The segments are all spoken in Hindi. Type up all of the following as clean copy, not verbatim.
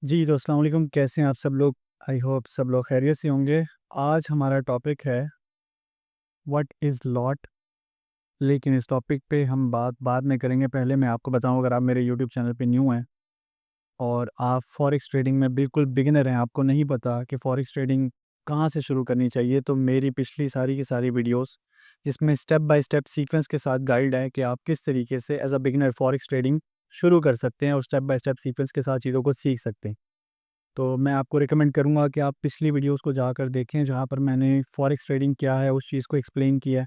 जी, तो अस्सलाम वालेकुम, कैसे हैं आप सब लोग? आई होप सब लोग खैरियत से होंगे। आज हमारा टॉपिक है व्हाट इज़ लॉट। लेकिन इस टॉपिक पे हम बात बाद में करेंगे। पहले मैं आपको बताऊँ, अगर आप मेरे यूट्यूब चैनल पे न्यू हैं और आप फॉरेक्स ट्रेडिंग में बिल्कुल बिगिनर हैं, आपको नहीं पता कि फॉरेक्स ट्रेडिंग कहाँ से शुरू करनी चाहिए, तो मेरी पिछली सारी की सारी वीडियोज़ जिसमें स्टेप बाय स्टेप सीक्वेंस के साथ गाइड है कि आप किस तरीके से as a beginner forex trading शुरू कर सकते हैं और स्टेप बाय स्टेप सीक्वेंस के साथ चीज़ों को सीख सकते हैं। तो मैं आपको रिकमेंड करूँगा कि आप पिछली वीडियोज़ को जाकर देखें, जहाँ पर मैंने फॉरेक्स ट्रेडिंग क्या है, उस चीज़ को एक्सप्लेन किया है,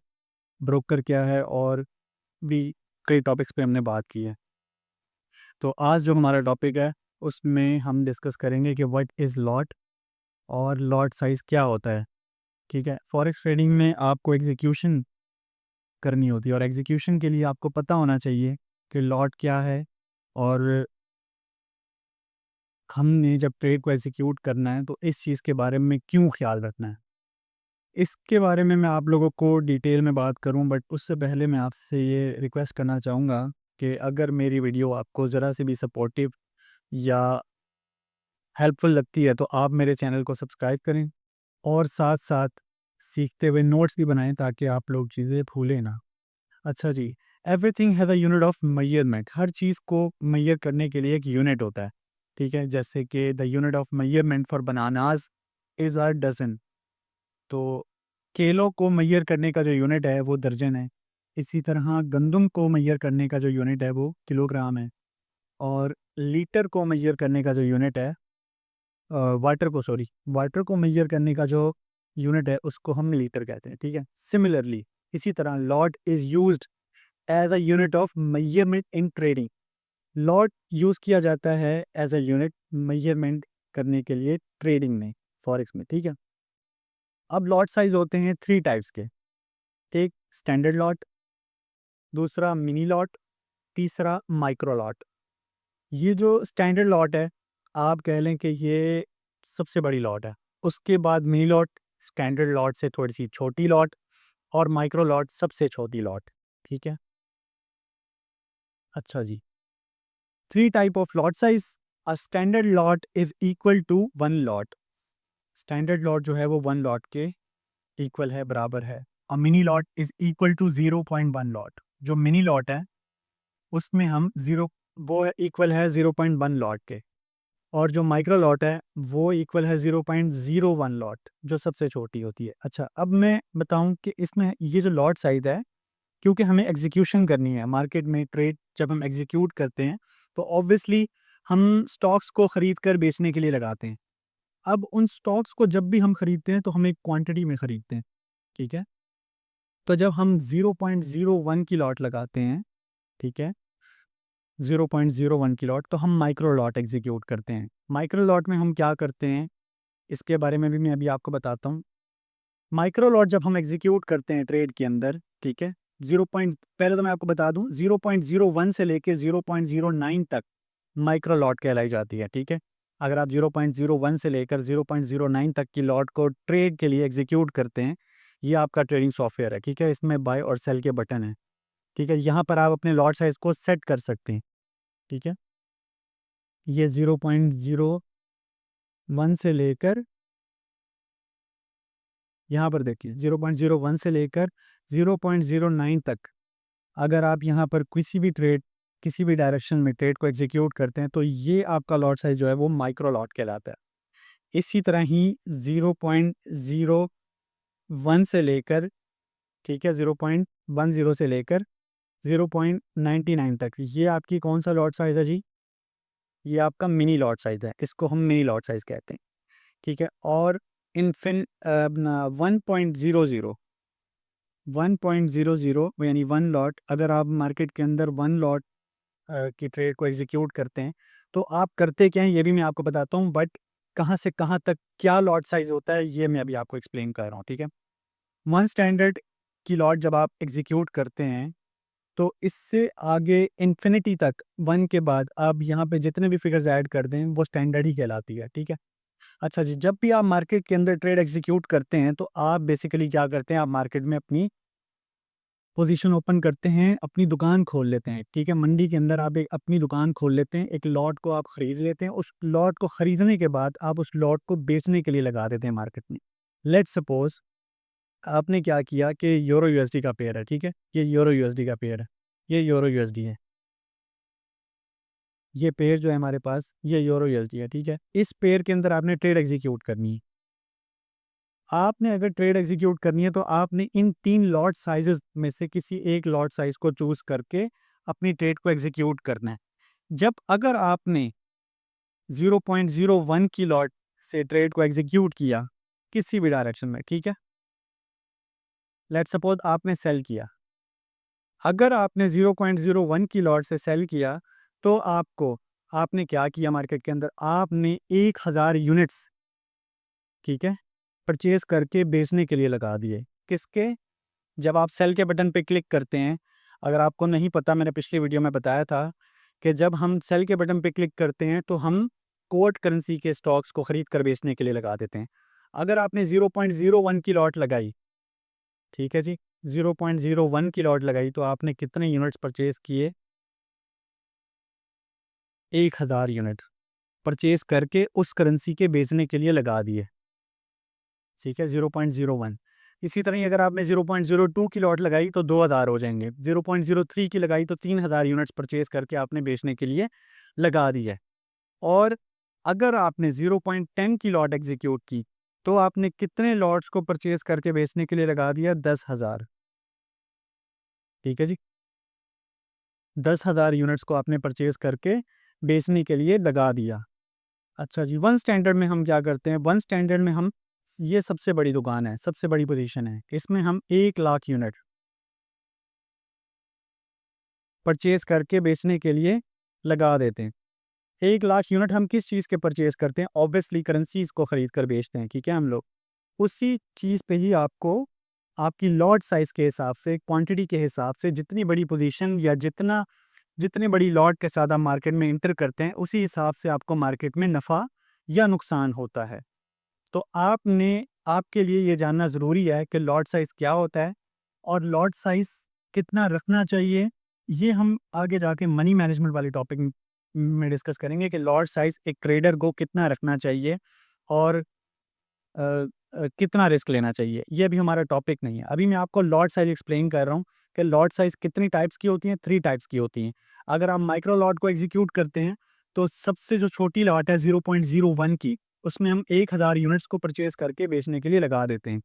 ब्रोकर क्या है और भी कई टॉपिक्स पे हमने बात की है। तो आज जो हमारा टॉपिक है, उसमें हम डिस्कस करेंगे कि व्हाट इज़ लॉट और लॉट साइज़ क्या होता है, ठीक है? फॉरेक्स ट्रेडिंग में आपको एग्ज़ीक्यूशन करनी होती है और एग्ज़ीक्यूशन के लिए आपको पता होना चाहिए कि लॉट क्या है और हमने जब ट्रेड को एग्ज़ीक्यूट करना है, तो इस चीज़ के बारे में क्यों ख़्याल रखना है। इसके बारे में मैं आप लोगों को डिटेल में बात करूं, बट उससे पहले मैं आपसे ये रिक्वेस्ट करना चाहूँगा कि अगर मेरी वीडियो आपको ज़रा से भी सपोर्टिव या हेल्पफुल लगती है, तो आप मेरे चैनल को सब्सक्राइब करें और साथ-साथ सीखते हुए नोट्स भी बनाएँ, ताकि आप लोग चीज़ें भूलें ना। अच्छा जी, everything has a unit of measurement. हर चीज़ को मेजर करने के लिए एक यूनिट होता है, ठीक है? जैसे कि the unit of measurement for bananas is a dozen. तो केलों को मेजर करने का जो यूनिट है वो दर्जन है। इसी तरह गंदम को मेजर करने का जो यूनिट है वो किलोग्राम है और लीटर को मेजर करने का जो यूनिट है वाटर को मेजर करने का जो यूनिट है उसको हम लीटर कहते हैं, ठीक है? सिमिलरली इसी तरह lot is used as a unit of measurement in trading. Lot use किया जाता है एज़ अ यूनिट मेजरमेंट करने के लिए ट्रेडिंग में, फॉरेक्स में, ठीक है? अब लॉट साइज़ होते हैं 3 टाइप्स के। एक स्टैंडर्ड लॉट, दूसरा मिनी लॉट, तीसरा माइक्रो लॉट। ये जो स्टैंडर्ड लॉट है, आप कह लें कि ये सबसे बड़ी लॉट है। उसके बाद मिनी लॉट, स्टैंडर्ड लॉट से थोड़ी-सी छोटी लॉट और माइक्रो लॉट सबसे छोटी लॉट, ठीक है? अच्छा जी। 3 type of lot size. A standard lot is equal to 1 lot. Standard lot जो है वो 1 लॉट के इक्वल है, बराबर है। A mini lot is equal to 0.1 lot. जो मिनी लॉट है उसमें हम 0 वो है इक्वल है 0.1 लॉट के और जो माइक्रो लॉट है वो इक्वल है 0.01 लॉट, जो सबसे छोटी होती है। अच्छा, अब मैं बताऊं कि इसमें ये जो लॉट साइज़ है, क्योंकि हमें एग्जीक्यूशन करनी है मार्केट में, ट्रेड जब हम एग्जीक्यूट करते हैं तो ऑब्वियसली हम स्टॉक्स को खरीद कर बेचने के लिए लगाते हैं। अब उन स्टॉक्स को जब भी हम खरीदते हैं तो हम एक क्वांटिटी में खरीदते हैं, ठीक है? तो जब हम 0.01 की लॉट लगाते हैं, ठीक है, 0.01 की लॉट, तो हम माइक्रो लॉट एग्जीक्यूट करते हैं। माइक्रो लॉट में हम क्या करते हैं, इसके बारे में भी मैं अभी आपको बताता हूँ। माइक्रो लॉट जब हम एग्जीक्यूट करते हैं ट्रेड के अंदर, ठीक है, 0 पॉइंट पहले तो मैं आपको बता दूँ, 0.01 से लेके 0.09 तक माइक्रो लॉट कहलाई जाती है, ठीक है? अगर आप 0.01 से लेकर 0.09 तक की लॉट को ट्रेड के लिए एग्जीक्यूट करते हैं, ये आपका ट्रेडिंग सॉफ्टवेयर है, ठीक है? इसमें बाय और सेल के बटन हैं, ठीक है? यहाँ पर आप अपने लॉट साइज़ को सेट कर सकते हैं, ठीक है? ये 0.01 से लेकर, यहाँ पर देखिए 0.01 से लेकर 0.09 तक, अगर आप यहाँ पर किसी भी ट्रेड, किसी भी डायरेक्शन में ट्रेड को एग्जीक्यूट करते हैं, तो ये आपका लॉट साइज़ जो है वो माइक्रो लॉट कहलाता है। इसी तरह ही 0.01 से लेकर, ठीक है, 0.10 से लेकर 0.99 तक, ये आपकी कौन-सा लॉट साइज़ है जी? ये आपका मिनी लॉट साइज़ है। इसको हम मिनी लॉट साइज़ कहते हैं। ठीक है? और अपना 1.00 यानी 1 लॉट, अगर आप मार्केट के अंदर 1 लॉट की ट्रेड को एग्जीक्यूट करते हैं, तो आप करते क्या हैं ये भी मैं आपको बताता हूँ, बट कहाँ से कहाँ तक क्या लॉट साइज़ होता है ये मैं अभी आपको एक्सप्लेन कर रहा हूँ, ठीक है? 1 स्टैंडर्ड की लॉट जब आप एग्जीक्यूट करते हैं, तो इससे आगे इन्फिनिटी तक 1 के बाद आप यहाँ पे जितने भी फिगर्स ऐड कर दें, वो स्टैंडर्ड ही कहलाती है, ठीक है? अच्छा जी, जब भी आप मार्केट के अंदर ट्रेड एग्जीक्यूट करते हैं, तो आप बेसिकली क्या करते हैं, आप मार्केट में अपनी पोजीशन ओपन करते हैं, अपनी दुकान खोल लेते हैं, ठीक है। मंडी के अंदर आप एक अपनी दुकान खोल लेते हैं, एक लॉट को आप खरीद लेते हैं, उस लॉट को खरीदने के बाद आप उस लॉट को बेचने के लिए लगा देते हैं मार्केट में। लेट्स सपोज आपने क्या किया कि यूरो यूएसडी का पेयर है, ठीक है, ये यूरो यूएसडी का पेयर है, ये यूरो यूएसडी है, ये पेयर जो है हमारे पास ये यूरो यूएसडी है, ठीक है। इस पेयर के अंदर आपने ट्रेड एग्जीक्यूट करनी है। आपने अगर ट्रेड एग्जीक्यूट करनी है तो आपने इन 3 लॉट साइजेस में से किसी एक लॉट साइज को चूज करके अपनी ट्रेड को एग्जीक्यूट करना है। जब अगर आपने 0.01 की लॉट से ट्रेड को एग्जीक्यूट किया किसी भी डायरेक्शन में, ठीक है, लेट्स सपोज आपने सेल किया, अगर आपने 0.01 की लॉट से सेल किया तो आपको आपने क्या किया मार्केट के अंदर, आपने 1000 यूनिट्स, ठीक है, परचेज करके बेचने के लिए लगा दिए। किसके? जब आप सेल के बटन पे क्लिक करते हैं, अगर आपको नहीं पता, मैंने पिछली वीडियो में बताया था कि जब हम सेल के बटन पे क्लिक करते हैं तो हम कोट करेंसी के स्टॉक्स को खरीद कर बेचने के लिए लगा देते हैं। अगर आपने 0.01 की लॉट लगाई, ठीक है जी, 0.01 की लॉट लगाई तो आपने कितने यूनिट्स परचेज किए? 1000 यूनिट परचेज करके उस करेंसी के बेचने के लिए लगा दिए, ठीक है, 0.01। इसी तरह ही अगर आपने 0.02 की लॉट लगाई तो 2000 हो जाएंगे, 0.03 की लगाई तो 3000 यूनिट्स परचेज करके आपने बेचने के लिए लगा दी है। और अगर आपने 0.10 की लॉट एग्जीक्यूट की तो आपने कितने लॉट्स को परचेज करके बेचने के लिए लगा दिया? 10,000, ठीक है जी, 10,000 यूनिट्स को आपने परचेज करके बेचने के लिए लगा दिया। अच्छा जी, वन स्टैंडर्ड में हम क्या करते हैं? वन स्टैंडर्ड में हम, ये सबसे बड़ी दुकान है, सबसे बड़ी पोजीशन है, इसमें हम 1 लाख यूनिट परचेज करके बेचने के लिए लगा देते हैं। 1 लाख यूनिट हम किस चीज़ के परचेज करते हैं? ऑब्वियसली करेंसीज को खरीद कर बेचते हैं, ठीक है हम लोग। उसी चीज़ पे ही आपको आपकी लॉट साइज़ के हिसाब से, क्वांटिटी के हिसाब से जितनी बड़ी पोजीशन या जितनी बड़ी लॉट के साथ आप मार्केट में एंटर करते हैं, उसी हिसाब से आपको मार्केट में नफ़ा या नुकसान होता है। तो आपके लिए ये जानना ज़रूरी है कि लॉट साइज़ क्या होता है और लॉट साइज़ कितना रखना चाहिए। ये हम आगे जाके मनी मैनेजमेंट वाले टॉपिक में डिस्कस करेंगे कि लॉट साइज़ एक ट्रेडर को कितना रखना चाहिए और अ कितना रिस्क लेना चाहिए। ये अभी हमारा टॉपिक नहीं है। अभी मैं आपको लॉट साइज़ एक्सप्लेन कर रहा हूँ कि लॉट साइज़ कितनी टाइप्स की होती हैं, 3 टाइप्स की होती हैं। अगर आप माइक्रो लॉट को एग्ज़ीक्यूट करते हैं, तो सबसे जो छोटी लॉट है 0.01 की, उसमें हम 1000 यूनिट्स को परचेज़ करके बेचने के लिए लगा देते हैं,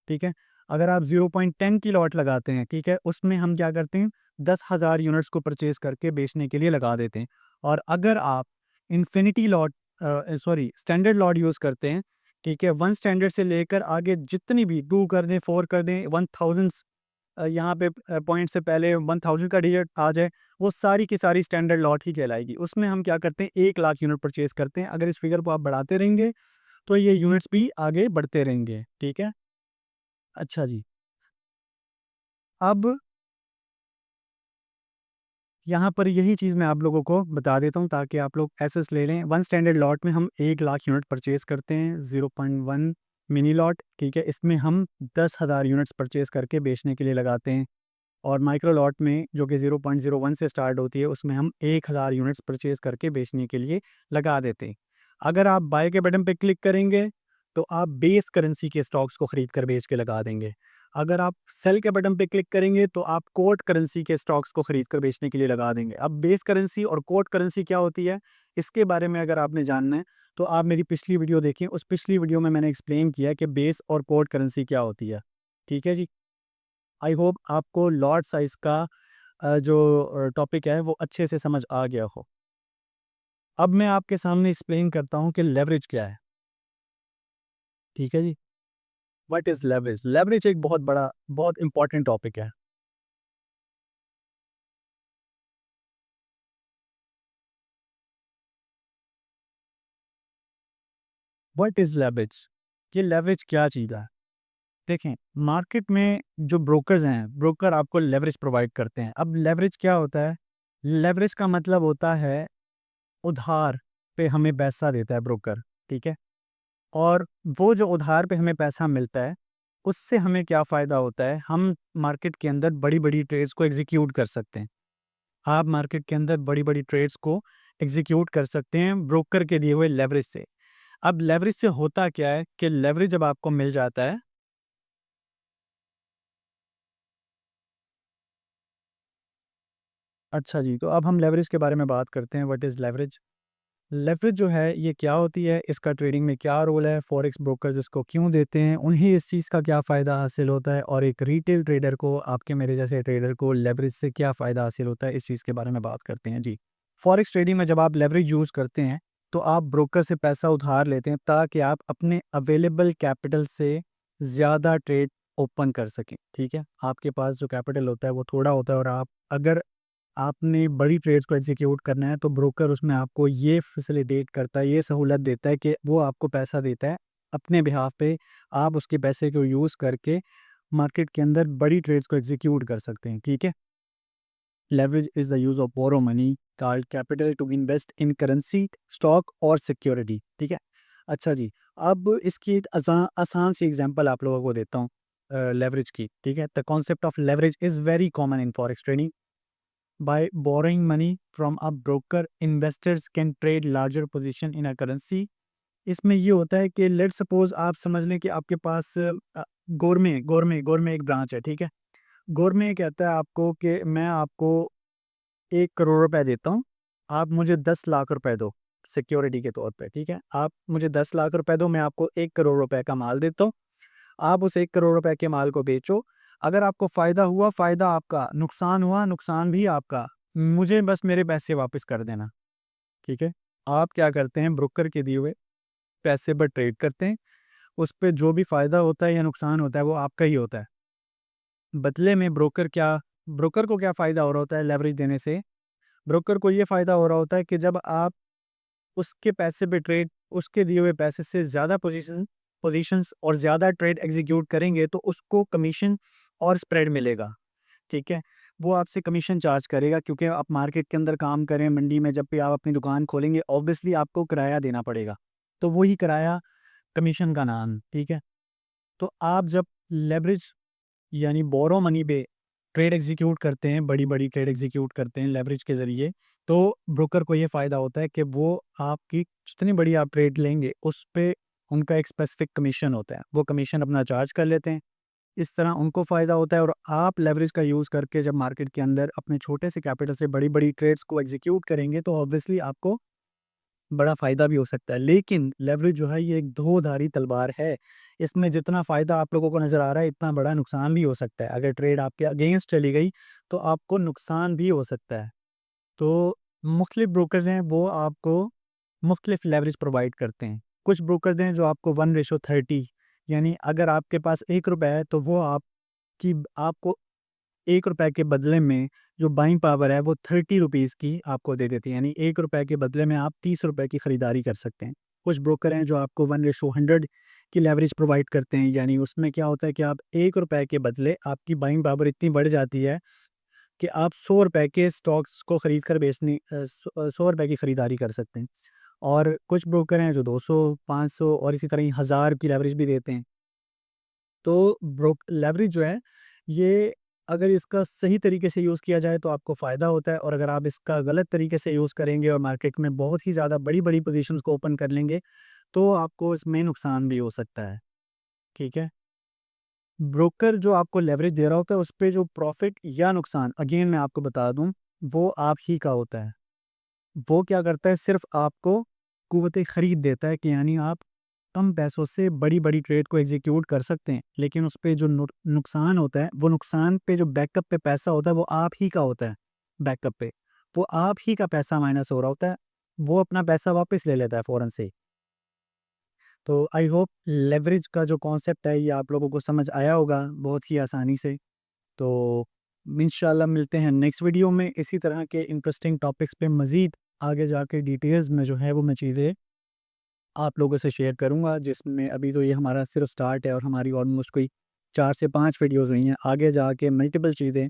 ठीक है। अगर आप 0.10 की लॉट लगाते हैं, ठीक है, उसमें हम क्या करते हैं? 10,000 यूनिट्स को परचेज़ करके बेचने के लिए लगा देते हैं। और अगर आप infinity lot sorry standard lot use करते हैं, ठीक है, 1 स्टैंडर्ड से लेकर आगे जितनी भी 2 कर दें, 4 कर दें, 1000s यहाँ पे पॉइंट से पहले 1000 का डिजिट आ जाए, वो सारी की सारी स्टैंडर्ड लॉट ही कहलाएगी। उसमें हम क्या करते हैं? 1 लाख यूनिट परचेज़ करते हैं। अगर इस फिगर को आप बढ़ाते रहेंगे, तो ये यूनिट्स भी आगे बढ़ते रहेंगे, ठीक है? अच्छा जी, अब यहाँ पर यही चीज़ मैं आप लोगों को बता देता हूँ ताकि आप लोग एसेस ले लें। 1 स्टैंडर्ड लॉट में हम 1 लाख यूनिट परचेज़ करते हैं, 0.1 मिनी लॉट, ठीक है? इसमें हम 10,000 यूनिट्स परचेज़ करके बेचने के लिए लगाते हैं। और माइक्रो लॉट में जो कि 0.01 से स्टार्ट होती है, उसमें हम 1000 यूनिट्स परचेज़ करके बेचने के लिए लगा देते हैं। अगर आप बाय के बटन पे क्लिक करेंगे, तो आप बेस करेंसी के स्टॉक्स को खरीद कर बेच के लगा देंगे। अगर आप सेल के बटन पे क्लिक करेंगे, तो आप कोट करेंसी के स्टॉक्स को खरीद कर बेचने के लिए लगा देंगे। अब बेस करेंसी और कोट करेंसी क्या होती है, इसके बारे में अगर आपने जानना है, तो आप मेरी पिछली वीडियो देखें। उस पिछली वीडियो में मैंने एक्सप्लेन किया है कि बेस और कोट करेंसी क्या होती है। ठीक है जी? आई होप आपको लॉट साइज़ का जो टॉपिक है वो अच्छे से समझ आ गया हो। अब मैं आपके सामने एक्सप्लेन करता हूँ कि लेवरेज क्या है, ठीक है जी? What is leverage? लेवरेज एक बहुत बड़ा, बहुत इंपॉर्टेंट टॉपिक है। What is leverage? ये लेवरेज क्या चीज़ है? देखें, मार्केट में जो ब्रोकर्स हैं, ब्रोकर आपको लेवरेज प्रोवाइड करते हैं। अब लेवरेज क्या होता है? लेवरेज का मतलब होता है उधार पे हमें पैसा देता है ब्रोकर, ठीक है? और वो जो उधार पे हमें पैसा मिलता है, उससे हमें क्या फ़ायदा होता है, हम मार्केट के अंदर बड़ी-बड़ी ट्रेड्स को एग्ज़ीक्यूट कर सकते हैं। आप मार्केट के अंदर बड़ी-बड़ी ट्रेड्स को एग्ज़ीक्यूट कर सकते हैं ब्रोकर के दिए हुए लेवरेज से। अब लेवरेज से होता क्या है कि लेवरेज जब आपको मिल जाता है, अच्छा जी, तो अब हम लेवरेज के बारे में बात करते हैं, व्हाट इज़ लेवरेज? लेवरेज जो है ये क्या होती है, इसका ट्रेडिंग में क्या रोल है, फॉरेक्स ब्रोकर्स इसको क्यों देते हैं, उन्हें इस चीज़ का क्या फ़ायदा हासिल होता है और एक रिटेल ट्रेडर को, आपके मेरे जैसे ट्रेडर को लेवरेज से क्या फ़ायदा हासिल होता है, इस चीज़ के बारे में बात करते हैं जी। फॉरेक्स ट्रेडिंग में जब आप लेवरेज यूज़ करते हैं, तो आप ब्रोकर से पैसा उधार लेते हैं ताकि आप अपने अवेलेबल कैपिटल से ज़्यादा ट्रेड ओपन कर सकें, ठीक है? आपके पास जो कैपिटल होता है वो थोड़ा होता है और आप अगर आपने बड़ी ट्रेड्स को एग्जीक्यूट करना है तो ब्रोकर उसमें आपको ये फैसिलिटेट करता है, ये सहूलत देता है कि वो आपको पैसा देता है अपने बिहाफ पे, आप उसके पैसे को यूज़ करके मार्केट के अंदर बड़ी ट्रेड्स को एग्जीक्यूट कर सकते हैं, ठीक है? Leverage is the use of borrow money called capital to invest in currency, stock और सिक्योरिटी, ठीक है? अच्छा जी, अब इसकी एक आसान सी एग्जांपल आप लोगों को देता हूँ लेवरेज की, ठीक है? The concept of leverage is very common in forex trading. By borrowing money from a broker, investors can trade larger position in a currency। इसमें ये होता है कि लेट सपोज आप समझ लें कि आपके पास गोरमे गोरमे गोरमे एक ब्रांच है, ठीक है? गोरमे कहता है आपको कि मैं आपको 1 करोड़ रुपए देता हूँ, आप मुझे 10 लाख रुपए दो सिक्योरिटी के तौर पे, ठीक है? आप मुझे 10 लाख रुपए दो, मैं आपको 1 करोड़ रुपए का माल देता हूँ, आप उस 1 करोड़ रुपए के माल को बेचो, अगर आपको फ़ायदा हुआ फ़ायदा आपका, नुकसान हुआ नुकसान भी आपका, मुझे बस मेरे पैसे वापस कर देना, ठीक है? आप क्या करते हैं, ब्रोकर के दिए हुए पैसे पर ट्रेड करते हैं, उस पे जो भी फ़ायदा होता है या नुकसान होता है वो आपका ही होता है। बदले में ब्रोकर को क्या फ़ायदा हो रहा होता है लेवरेज देने से? ब्रोकर को ये फ़ायदा हो रहा होता है कि जब आप उसके पैसे पे ट्रेड, उसके दिए हुए पैसे से ज़्यादा पोज़ीशंस और ज़्यादा ट्रेड एग्ज़ीक्यूट करेंगे तो उसको कमीशन और स्प्रेड मिलेगा, ठीक है? वो आपसे कमीशन चार्ज करेगा क्योंकि आप मार्केट के अंदर काम करें, मंडी में जब भी आप अपनी दुकान खोलेंगे ऑब्वियसली आपको किराया देना पड़ेगा। तो वही किराया कमीशन का नाम, ठीक है? तो आप जब लेवरेज यानी बोरो मनी पे ट्रेड एग्जीक्यूट करते हैं, बड़ी-बड़ी ट्रेड एग्जीक्यूट करते हैं लेवरेज के ज़रिए, तो ब्रोकर को ये फ़ायदा होता है कि वो आपकी जितनी बड़ी आप ट्रेड लेंगे, उस पे उनका एक स्पेसिफिक कमीशन होता है। वो कमीशन अपना चार्ज कर लेते हैं। इस तरह उनको फ़ायदा होता है और आप लेवरेज का यूज़ करके जब मार्केट के अंदर अपने छोटे से कैपिटल से बड़ी-बड़ी ट्रेड्स को एग्जीक्यूट करेंगे, तो ऑब्वियसली आपको बड़ा फ़ायदा भी हो सकता है। लेकिन लेवरेज जो है ये एक दो-धारी तलवार है। इसमें जितना फ़ायदा आप लोगों को नज़र आ रहा है, इतना बड़ा नुकसान भी हो सकता है। अगर ट्रेड आपके अगेंस्ट चली गई, तो आपको नुकसान भी हो सकता है। तो मुख्तलिफ़ ब्रोकर्स हैं, वो आपको मुख्तलिफ़ लेवरेज प्रोवाइड करते हैं। कुछ ब्रोकर्स हैं जो आपको 1:30 यानी अगर आपके पास ₹1 है, तो वो आपको ₹1 के बदले में जो बाइंग पावर है वो ₹30 की आपको दे देती है, यानी ₹1 के बदले में आप ₹30 की खरीदारी कर सकते हैं। कुछ ब्रोकर हैं जो आपको 1:100 की लेवरेज प्रोवाइड करते हैं, यानी उसमें क्या होता है कि आप ₹1 के बदले आपकी बाइंग पावर इतनी बढ़ जाती है कि आप ₹100 के स्टॉक्स को खरीद कर ₹100 की खरीदारी कर सकते हैं। और कुछ ब्रोकर हैं जो 200, 500 और इसी तरह ही 1000 की लेवरेज भी देते हैं। तो लेवरेज जो है, ये अगर इसका सही तरीके से यूज़ किया जाए तो आपको फ़ायदा होता है और अगर आप इसका गलत तरीके से यूज़ करेंगे और मार्केट में बहुत ही ज़्यादा बड़ी-बड़ी पोज़ीशंस को ओपन कर लेंगे, तो आपको इसमें नुकसान भी हो सकता है, ठीक है? ब्रोकर जो आपको लेवरेज दे रहा होता है, उस पे जो प्रॉफ़िट या नुकसान अगेन मैं आपको बता दूँ, वो आप ही का होता है। वो क्या करता है, सिर्फ़ आपको कुव्वत खरीद देता है कि यानी आप कम पैसों से बड़ी-बड़ी ट्रेड को एग्ज़ीक्यूट कर सकते हैं, लेकिन उस पे जो नुकसान होता है, वो नुकसान पे जो बैकअप पे पैसा होता है, वो आप ही का होता है, बैकअप पे। वो आप ही का पैसा माइनस हो रहा होता है, वो अपना पैसा वापस ले लेता है फ़ौरन से ही। तो आई होप लेवरेज का जो कॉन्सेप्ट है, ये आप लोगों को समझ आया होगा बहुत ही आसानी से। तो इंशाल्लाह मिलते हैं नेक्स्ट वीडियो में, इसी तरह के इंटरेस्टिंग टॉपिक्स पे मज़ीद आगे जाके डिटेल्स में जो है, वो मैं चीज़ें आप लोगों से शेयर करूँगा, जिसमें अभी तो ये हमारा सिर्फ स्टार्ट है और हमारी ऑलमोस्ट कोई 4 से 5 वीडियोज़ हुई हैं। आगे जाके मल्टीपल चीज़ें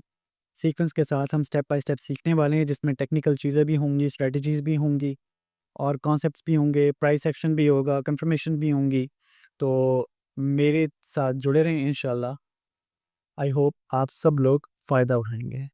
सीक्वेंस के साथ हम स्टेप बाय स्टेप सीखने वाले हैं, जिसमें टेक्निकल चीज़ें भी होंगी, स्ट्रैटेजीज़ भी होंगी और कॉन्सेप्ट्स भी होंगे, प्राइस एक्शन भी होगा, कन्फर्मेशन भी होंगी। तो मेरे साथ जुड़े रहें इंशाल्लाह। आई होप आप सब लोग फ़ायदा उठाएंगे।